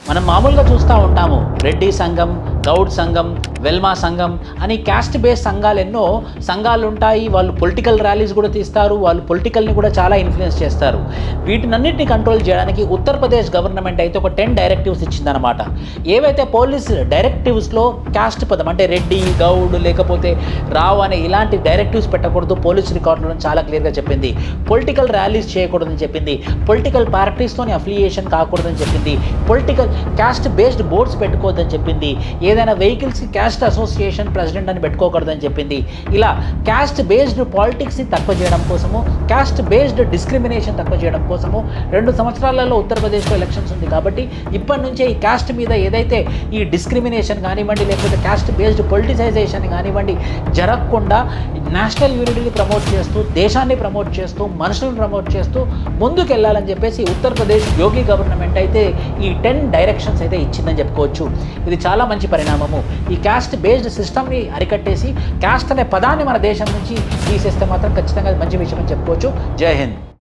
మనం మామూలుగా చూస్తూ ఉంటాము రెడ్డి సంఘం, గౌడ్ సంఘం, వెల్మా సంఘం అని క్యాస్ట్ బేస్ సంఘాలు ఎన్నో సంఘాలు ఉంటాయి. వాళ్ళు పొలిటికల్ ర్యాలీస్ కూడా తీస్తారు, వాళ్ళు పొలిటికల్ని కూడా చాలా ఇన్ఫ్లుయెన్స్ చేస్తారు. వీటినన్నింటినీ కంట్రోల్ చేయడానికి ఉత్తరప్రదేశ్ గవర్నమెంట్ అయితే ఒక 10 డైరెక్టివ్స్ ఇచ్చిందనమాట. ఏవైతే పోలీస్ డైరెక్టివ్స్లో క్యాస్ట్ పదం అంటే రెడ్డి, గౌడ్ లేకపోతే రావు అనే ఇలాంటి డైరెక్టివ్స్ పెట్టకూడదు, పోలీస్ రికార్డులను చాలా క్లియర్గా చెప్పింది. పొలిటికల్ ర్యాలీస్ చేయకూడదని చెప్పింది, పొలిటికల్ పార్టీస్తోని అఫిలియేషన్ కాకూడదని చెప్పింది, పొలిటికల్ క్యాస్ట్ బేస్డ్ బోర్డ్స్ పెట్టుకోవద్దని చెప్పింది, ఏదైనా వెహికల్స్కి క్యాస్ట్ అసోసియేషన్ ప్రెసిడెంట్ అని పెట్టుకోకూడదని చెప్పింది. ఇలా క్యాస్ట్ బేస్డ్ పాలిటిక్స్ని తక్కువ చేయడం కోసము, క్యాస్ట్ బేస్డ్ డిస్క్రిమినేషన్ తక్కువ చేయడం కోసము 2 సంవత్సరాలలో ఉత్తరప్రదేశ్లో ఎలక్షన్స్ ఉంది కాబట్టి ఇప్పటి నుంచే ఈ క్యాస్ట్ మీద ఏదైతే ఈ డిస్క్రిమినేషన్ కానివ్వండి లేకపోతే క్యాస్ట్ బేస్డ్ పొలిటిసైజేషన్ కానివ్వండి జరగకుండా నేషనల్ యూనిటీని ప్రమోట్ చేస్తూ, దేశాన్ని ప్రమోట్ చేస్తూ, మనుషులను ప్రమోట్ చేస్తూ ముందుకు వెళ్ళాలని చెప్పేసి ఉత్తరప్రదేశ్ యోగి గవర్నమెంట్ అయితే ఈ 10 డైరెక్షన్స్ అయితే ఇచ్చిందని చెప్పుకోవచ్చు. ఇది చాలా మంచి పరిణామము. ఈ క్యాస్ట్ బేస్డ్ సిస్టమ్ని అరికట్టేసి క్యాస్ట్ అనే పదాన్ని మన దేశం నుంచి తీసేస్తే మాత్రం ఖచ్చితంగా మంచి విషయం అని చెప్పుకోవచ్చు. జై హింద్.